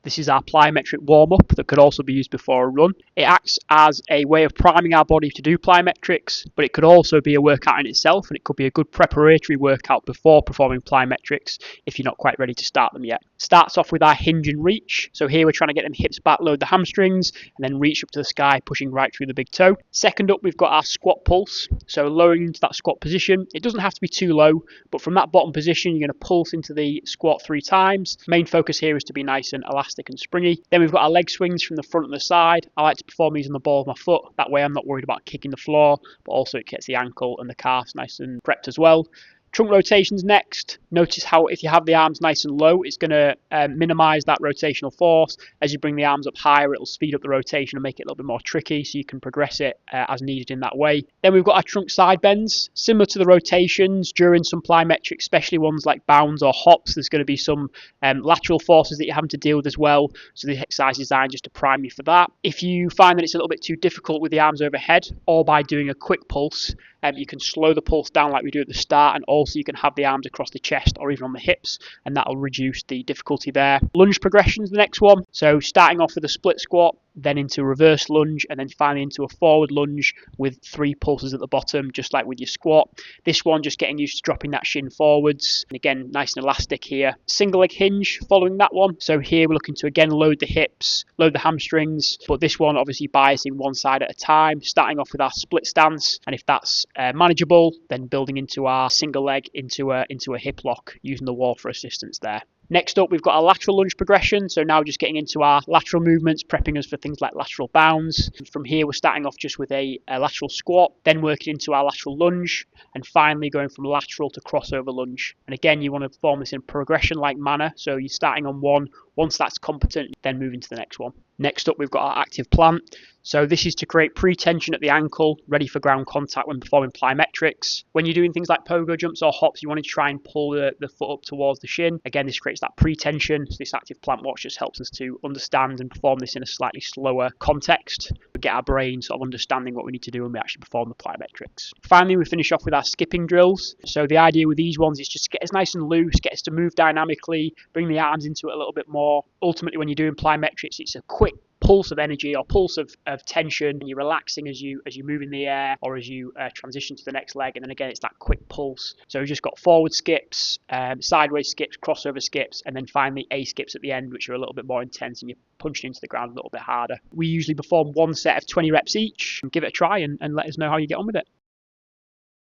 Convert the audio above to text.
This is our plyometric warm-up that could also be used before a run. It acts as a way of priming our body to do plyometrics, but it could also be a workout in itself, and it could be a good preparatory workout before performing plyometrics if you're not quite ready to start them yet. Starts off with our hinge and reach. So here we're trying to get them hips back, load the hamstrings, and then reach up to the sky, pushing right through the big toe. Second up, we've got our squat pulse. So lowering into that squat position. It doesn't have to be too low, but from that bottom position, you're going to pulse into the squat 3 times. Main focus here is to be nice and elastic and springy. Then we've got our leg swings from the front and the side. I like to perform these on the ball of my foot. That way I'm not worried about kicking the floor, but also it gets the ankle and the calves nice and prepped as well. Trunk rotations next. Notice how if you have the arms nice and low, it's going to minimize that rotational force. As you bring the arms up higher, it'll speed up the rotation and make it a little bit more tricky, so you can progress it as needed in that way. Then we've got our trunk side bends. Similar to the rotations, during some plyometrics, especially ones like bounds or hops, there's going to be some lateral forces that you're having to deal with as well. So the exercise is designed just to prime you for that. If you find that it's a little bit too difficult with the arms overhead, or by doing a quick pulse, you can slow the pulse down like we do at the start, and also you can have the arms across the chest or even on the hips, and that'll reduce the difficulty there. Lunge progression is the next one. So starting off with a split squat, then into a reverse lunge, and then finally into a forward lunge with 3 pulses at the bottom, just like with your squat. This one just getting used to dropping that shin forwards, and again nice and elastic here. Single leg hinge following that one. So here we're looking to again load the hips, load the hamstrings, but this one obviously biasing one side at a time, starting off with our split stance, and if that's manageable, then building into our single leg into a hip lock, using the wall for assistance there. Next up, we've got our lateral lunge progression. So now just getting into our lateral movements, prepping us for things like lateral bounds. From here, we're starting off just with a lateral squat, then working into our lateral lunge, and finally going from lateral to crossover lunge. And again, you want to perform this in progression-like manner. So you're starting on one. Once that's competent, then moving to the next one. Next up, we've got our active plant. So this is to create pre-tension at the ankle, ready for ground contact when performing plyometrics. When you're doing things like pogo jumps or hops, you want to try and pull the foot up towards the shin. Again, this creates that pre-tension. So this active plant watch just helps us to understand and perform this in a slightly slower context, but get our brain sort of understanding what we need to do when we actually perform the plyometrics. Finally, we finish off with our skipping drills. So the idea with these ones is just to get us nice and loose, get us to move dynamically, bring the arms into it a little bit more. Ultimately, when you're doing plyometrics, it's a quick pulse of energy or pulse of tension, and you're relaxing as you move in the air or as you transition to the next leg, and then again it's that quick pulse. So we've just got forward skips, sideways skips, crossover skips, and then finally A skips at the end, which are a little bit more intense and you're punching into the ground a little bit harder. We usually perform one set of 20 reps each. Give it a try and let us know how you get on with it.